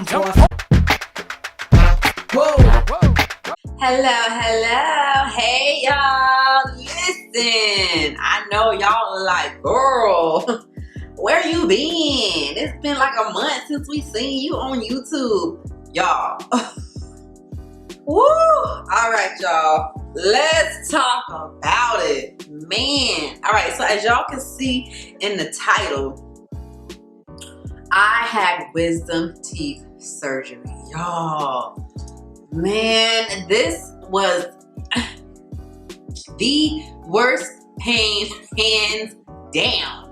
jump off. Whoa. Hello. Hey, y'all. Listen, I know y'all are like, girl, where you been? It's been like a month since we seen you on YouTube. Y'all. Woo! All right, y'all. Let's talk about it. Man. All right, so as y'all can see in the title, I had wisdom teeth surgery. Y'all. Man, this was the worst pain, hands down,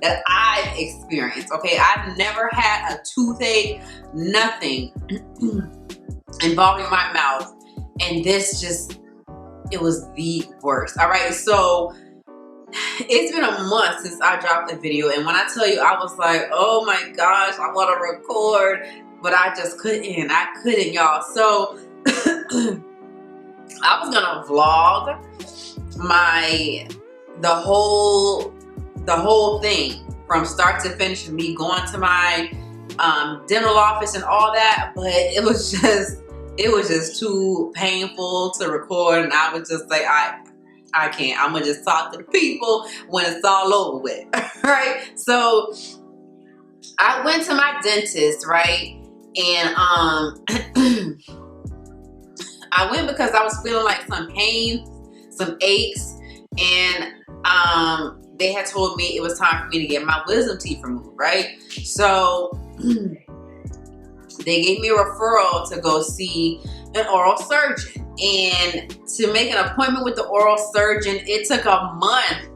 that I've experienced. Okay, I've never had a toothache, nothing involving my mouth, and this just, it was the worst. All right, so it's been a month since I dropped a video, and when I tell you, I was like, oh my gosh, I want to record, but I just couldn't. I couldn't, y'all. So I was gonna vlog the whole thing from start to finish, of me going to my dental office and all that, but it was just too painful to record, and I was just like, I can't. I'm gonna just talk to the people when it's all over with. Right? So I went to my dentist, right? And I went because I was feeling like some pain, some aches, and they had told me it was time for me to get my wisdom teeth removed, right? So they gave me a referral to go see an oral surgeon. And to make an appointment with the oral surgeon, it took a month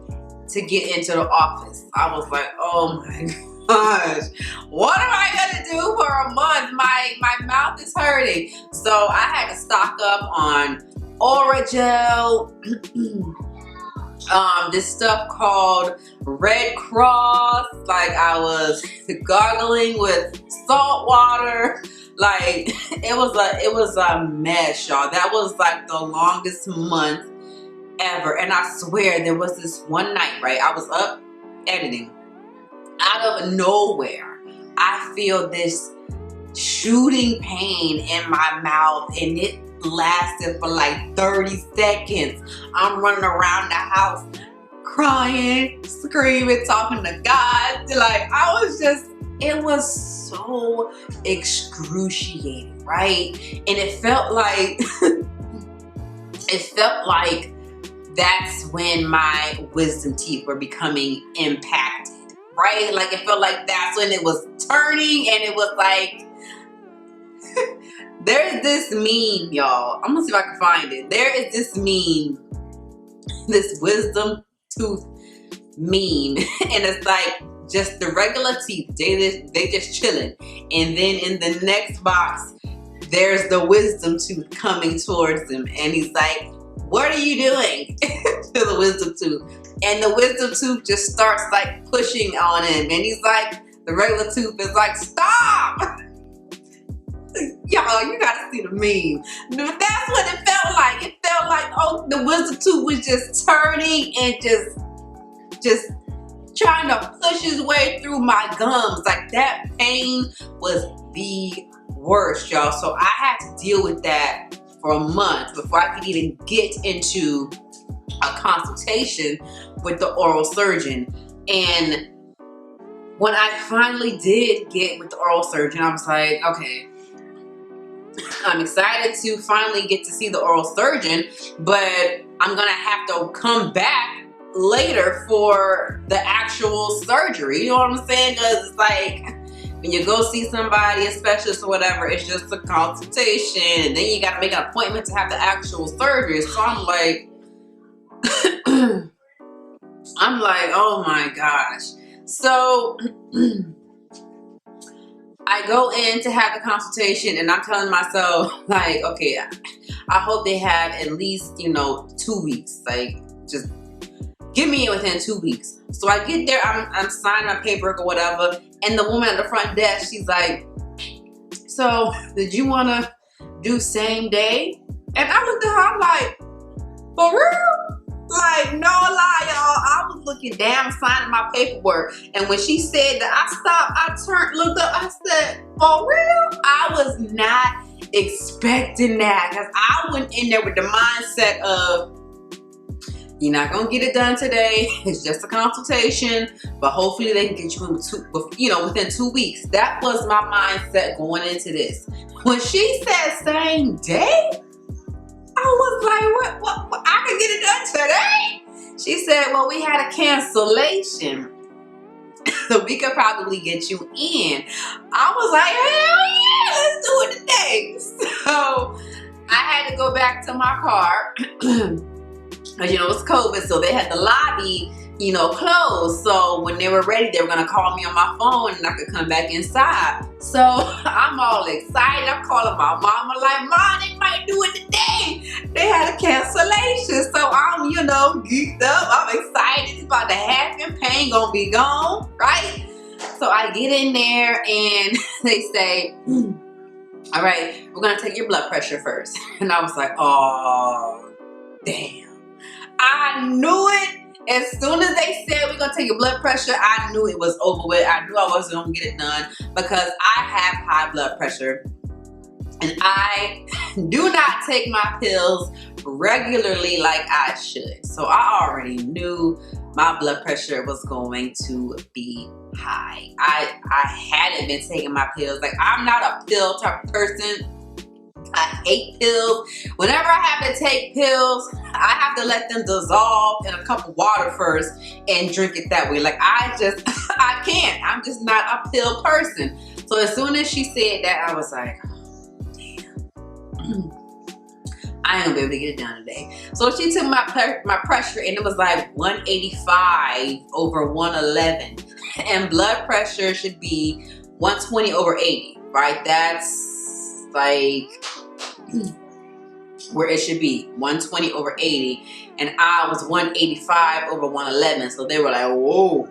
to get into the office. I was like, oh my gosh, what am I gonna do for a month? My mouth is hurting. So I had to stock up on Oragel, this stuff called Red Cross. Like, I was gargling with salt water. Like, it was a mess, y'all. That was like the longest month ever. And I swear, there was this one night, right? I was up editing. Out of nowhere, I feel this shooting pain in my mouth, and it lasted for like 30 seconds. I'm running around the house crying, screaming, talking to God. Like, it was so excruciating, right? And it felt like that's when my wisdom teeth were becoming impacted, right? Like, it felt like that's when it was turning, and it was like, there's this meme, y'all. I'm gonna see if I can find it. There is this meme, this wisdom tooth meme, and it's like just the regular teeth. They just chilling, and then in the next box, there's the wisdom tooth coming towards him, and he's like, "What are you doing?" to the wisdom tooth, and the wisdom tooth just starts like pushing on him, and he's like, the regular tooth is like, "Stop!" Y'all, you gotta see the meme. That's what it felt like. It felt like, oh, the wisdom tooth was just turning and just trying to push his way through my gums. Like, that pain was the worst, y'all. So I had to deal with that for a month before I could even get into a consultation with the oral surgeon. And when I finally did get with the oral surgeon, I was like, okay, I'm excited to finally get to see the oral surgeon, but I'm gonna have to come back later for the actual surgery. You know what I'm saying? Because it's like, when you go see somebody, a specialist or whatever, it's just a consultation, and then you gotta make an appointment to have the actual surgery. So I'm like, oh my gosh. So I go in to have the consultation, and I'm telling myself, like, okay, I hope they have at least, 2 weeks. Like, just get me in within 2 weeks. So I get there, I'm signing my paperwork or whatever, and the woman at the front desk, she's like, so did you want to do same day? And I looked at her, I'm like, for real? Like, no lie, y'all. I was looking down, signing my paperwork. And when she said that, I stopped, I turned, looked up, I said, for real? I was not expecting that. Because I went in there with the mindset of, you're not gonna get it done today. It's just a consultation, but hopefully they can get you in within 2 weeks. That was my mindset going into this. When she said same day, I was like, what? I can get it done today? She said, well, we had a cancellation, so we could probably get you in. I was like, hell yeah, let's do it today. So I had to go back to my car. Because, you know, it's COVID, so they had the lobby, you know, closed. So when they were ready, they were going to call me on my phone and I could come back inside. So I'm all excited. I'm calling my mama like, Mom, they might do it today. They had a cancellation. So I'm, you know, geeked up. I'm excited. It's about to happen. Pain going to be gone, right? So I get in there and they say, all right, we're going to take your blood pressure first. And I was like, oh, damn. I knew it. As soon as they said we're gonna take your blood pressure, I knew it was over with. I knew I wasn't gonna get it done because I have high blood pressure and I do not take my pills regularly like I should. So I already knew my blood pressure was going to be high. I hadn't been taking my pills. Like, I'm not a pill type of person. I hate pills. Whenever I have to take pills, I have to let them dissolve in a cup of water first and drink it that way. Like, I can't. I'm just not a pill person. So as soon as she said that, I was like, oh, damn. I ain't gonna be able to get it done today. So she took my pressure and it was like 185 over 111. And blood pressure should be 120 over 80, right? That's like where it should be, 120 over 80, and I was 185 over 111. So they were like, whoa,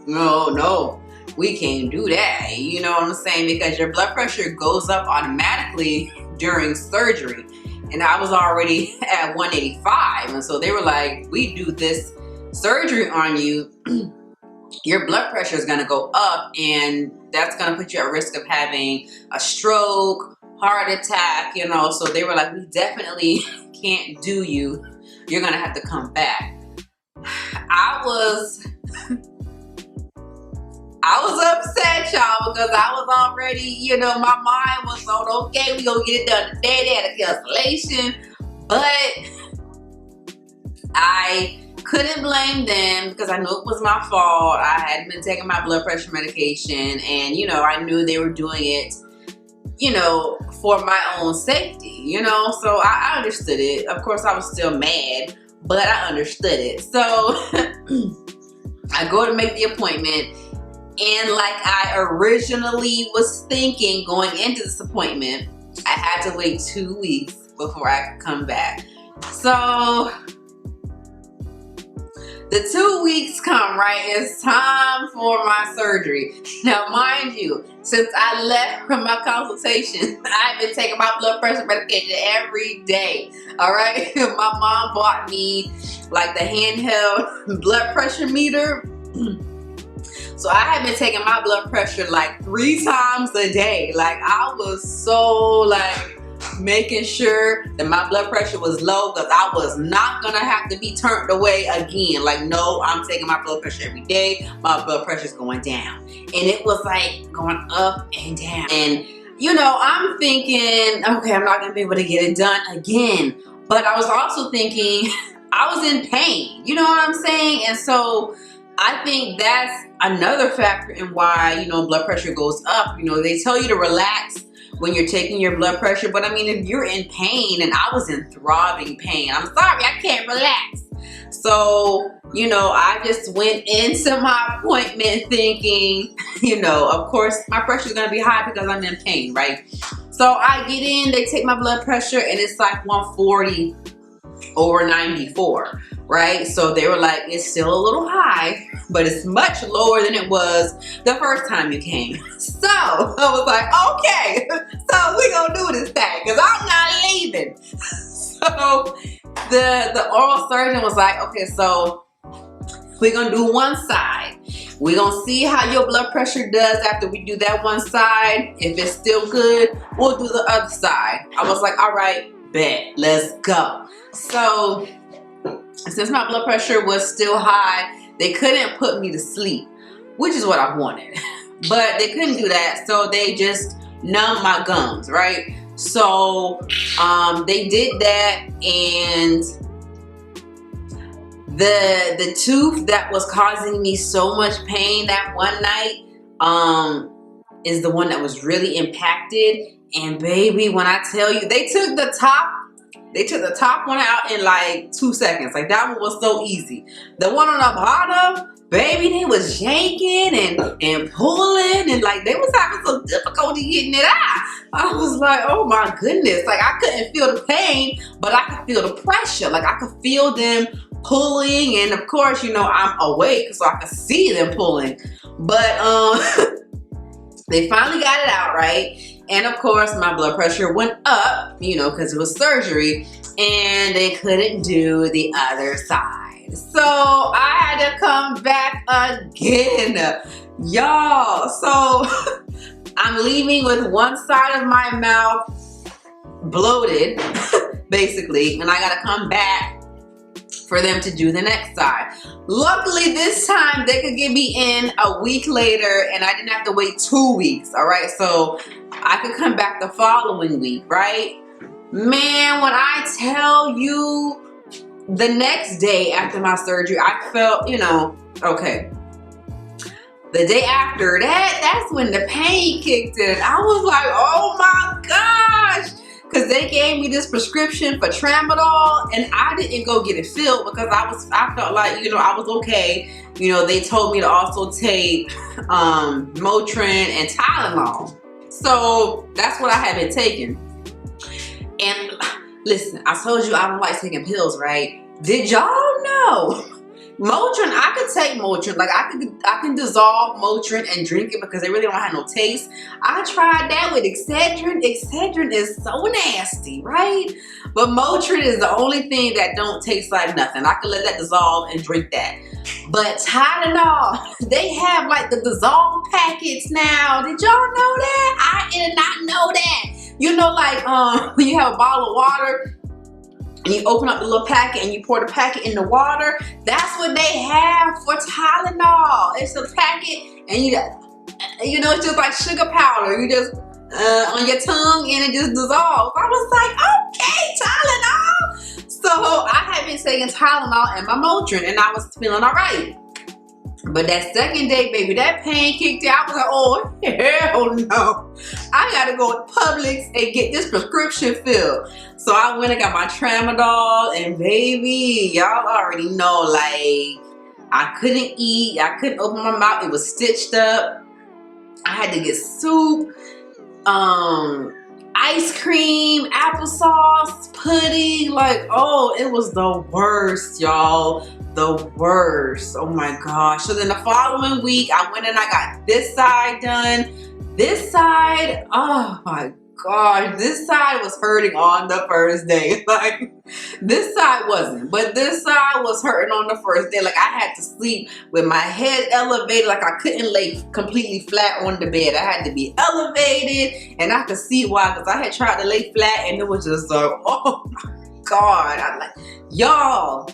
no, we can't do that. You know what I'm saying? Because your blood pressure goes up automatically during surgery, and I was already at 185, and so they were like, we do this surgery on you, your blood pressure is gonna go up, and that's gonna put you at risk of having a stroke, heart attack, you know. So they were like, we definitely can't do you. You're gonna have to come back. I was upset, y'all, because I was already, you know, my mind was on, okay, we gonna get it done today. They had a cancellation, but I couldn't blame them because I knew it was my fault. I hadn't been taking my blood pressure medication, and, you know, I knew they were doing it, you know, for my own safety, you know. So I understood it. Of course, I was still mad, but I understood it. So I go to make the appointment, and like I originally was thinking going into this appointment, I had to wait 2 weeks before I could come back. So the 2 weeks come, right? It's time for my surgery. Now, mind you, since I left from my consultation, I've been taking my blood pressure medication every day, all right? My mom bought me like the handheld blood pressure meter. So I have been taking my blood pressure like 3 times a day. Like, I was so like making sure that my blood pressure was low because I was not gonna have to be turned away again. Like, no, I'm taking my blood pressure every day. My blood pressure is going down. And it was like going up and down. And, you know, I'm thinking, okay, I'm not gonna be able to get it done again. But I was also thinking I was in pain. You know what I'm saying? And so I think that's another factor in why, you know, blood pressure goes up. You know, they tell you to relax when you're taking your blood pressure, but I mean, if you're in pain, and I was in throbbing pain, I'm sorry, I can't relax. So, you know, I just went into my appointment thinking, you know, of course my pressure is gonna be high because I'm in pain, right? So I get in, they take my blood pressure, and it's like 140 over 94, right? So they were like, it's still a little high, but it's much lower than it was the first time you came. So I was like, okay, so we gonna do this thing because I'm not leaving. So the oral surgeon was like, okay, so we're gonna do one side. We're gonna see how your blood pressure does after we do that one side. If it's still good, we'll do the other side. I was like, all right, bet, let's go. So since my blood pressure was still high, they couldn't put me to sleep, which is what I wanted. But they couldn't do that, so they just numbed my gums, right? So they did that, and the tooth that was causing me so much pain that one night is the one that was really impacted. And baby, when I tell you, they took the top one out in like 2 seconds. Like, that one was so easy. The one on the bottom, baby, they was yanking and pulling, and like they was having some difficulty getting it out. I was like, oh my goodness. Like, I couldn't feel the pain, but I could feel the pressure. Like, I could feel them pulling, and of course, you know, I'm awake, so I could see them pulling. But they finally got it out, right? And of course, my blood pressure went up, you know, because it was surgery, and they couldn't do the other side. So I had to come back again, y'all. So I'm leaving with one side of my mouth bloated, basically, and I gotta come back for them to do the next side. Luckily, this time they could get me in a week later, and I didn't have to wait 2 weeks, all right? So I could come back the following week, right? Man, when I tell you, the next day after my surgery, I felt, you know, okay. The day after that, that's when the pain kicked in. I was like, oh my gosh. Because they gave me this prescription for tramadol, and I didn't go get it filled because I felt like, you know, I was okay. You know, they told me to also take Motrin and Tylenol. So that's what I had been taking. And listen, I told you I don't like taking pills, right? Did y'all know? Motrin, I could take Motrin. Like, I can dissolve Motrin and drink it because they really don't have no taste. I tried that with Excedrin. Excedrin is so nasty, right? But Motrin is the only thing that don't taste like nothing. I could let that dissolve and drink that. But Tylenol, they have like the dissolved packets now. Did y'all know that? I did not know that. You know, like when you have a bottle of water, and you open up the little packet and you pour the packet in the water, that's what they have for Tylenol. It's a packet, and you know, it's just like sugar powder. You just on your tongue, and it just dissolves. I was like, okay, Tylenol. So I had been taking Tylenol and my Motrin, and I was feeling all right. But that second day, baby, that pain kicked in. I was like, oh, hell no. I gotta go to Publix and get this prescription filled. So I went and got my tramadol, and baby, y'all already know, like, I couldn't eat. I couldn't open my mouth. It was stitched up. I had to get soup, ice cream, applesauce, pudding. Like, oh, it was the worst, y'all. The worst. Oh my gosh. So then the following week, I went and I got this side done. This side, oh my gosh, this side was hurting on the first day. Like, this side wasn't, but this side was hurting on the first day. Like, I had to sleep with my head elevated. Like, I couldn't lay completely flat on the bed. I had to be elevated, and I could see why, because I had tried to lay flat, and it was just like, oh my God. I'm like, y'all,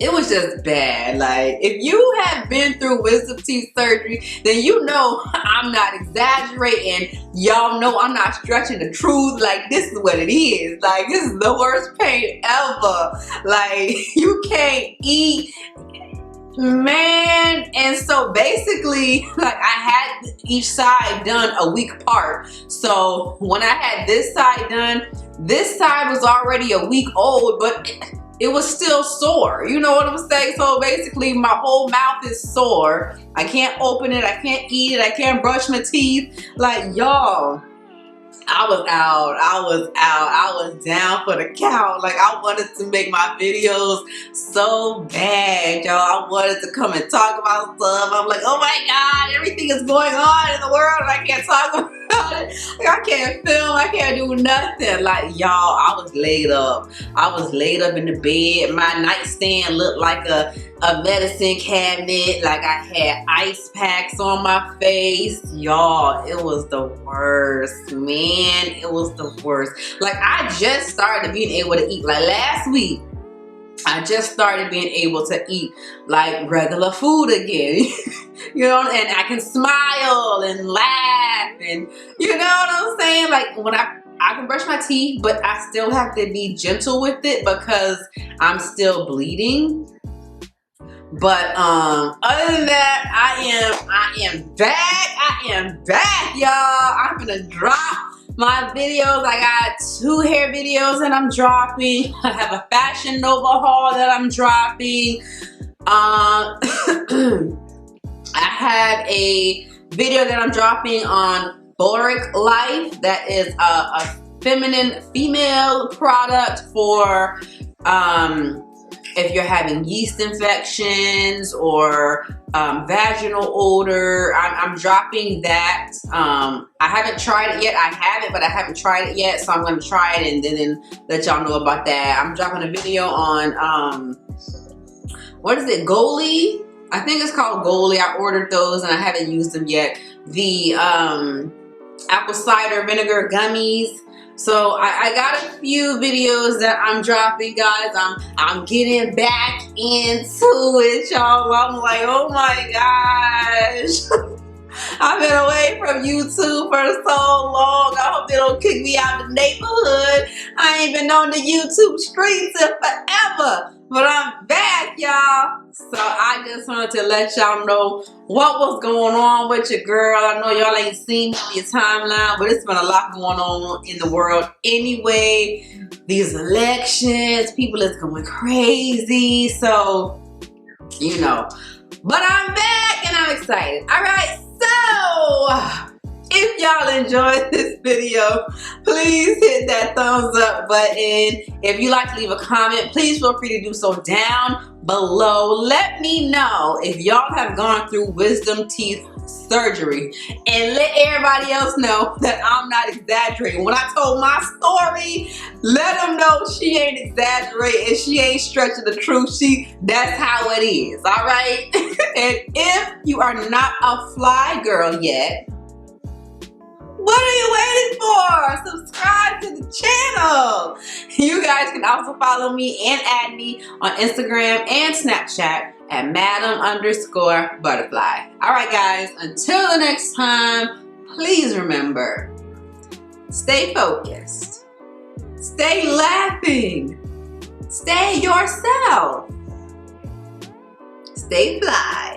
it was just bad. Like, if you have been through wisdom teeth surgery, then you know I'm not exaggerating. Y'all know I'm not stretching the truth. Like, this is what it is. Like, this is the worst pain ever. Like, you can't eat, man. And so basically, like, I had each side done a week apart. So when I had this side done, this side was already a week old, but it was still sore. You know what I'm saying? So basically, my whole mouth is sore. I can't open it. I can't eat it. I can't brush my teeth. Like, y'all, I was out. I was down for the count. Like, I wanted to make my videos so bad, y'all. I wanted to come and talk about stuff. I'm like, oh my God, everything is going on in the world, and I can't talk about about it. Like, I can't film, I can't do nothing. Like, y'all, I was laid up. I was laid up in the bed. My nightstand looked like a medicine cabinet. Like, I had ice packs on my face. Y'all, it was the worst, man. It was the worst. Like, I just started being able to eat. Like, last week, I just started being able to eat like regular food again. You know, and I can smile and laugh, and you know what I'm saying? Like, when I can brush my teeth, but I still have to be gentle with it because I'm still bleeding. But other than that, I am back. I am back, y'all. I'm gonna drop my videos. I got 2 hair videos that I'm dropping. I have a Fashion Nova haul that I'm dropping. I have a video that I'm dropping on ButHerFly. That is a feminine female product for if you're having yeast infections or vaginal odor. I'm dropping that. I haven't tried it yet. I have it, but I haven't tried it yet. So I'm going to try it and then let y'all know about that. I'm dropping a video on, what is it, Goalie? I think it's called Goalie. I ordered those and I haven't used them yet. The apple cider vinegar gummies. So I got a few videos that I'm dropping, guys. I'm getting back into it, y'all. I'm like, oh my gosh. I've been away from YouTube for so long. I hope they don't kick me out of the neighborhood. I ain't been on the YouTube streets in forever. But I'm back, y'all. So I just wanted to let y'all know what was going on with your girl. I know y'all ain't seen me on your timeline, but it's been a lot going on in the world anyway. These elections, people is going crazy. So, you know. But I'm back and I'm excited. All right, so if y'all enjoyed this video, please hit that thumbs up button. If you'd like to leave a comment, please feel free to do so down below. Let me know if y'all have gone through wisdom teeth surgery, and let everybody else know that I'm not exaggerating. When I told my story, let them know she ain't exaggerating and she ain't stretching the truth. That's how it is, all right? And if you are not a fly girl yet, what are you waiting for? Subscribe to the channel. You guys can also follow me and add me on Instagram and Snapchat at Madame _ButHerFly. All right, guys, until the next time, please remember, stay focused, stay laughing, stay yourself, stay fly.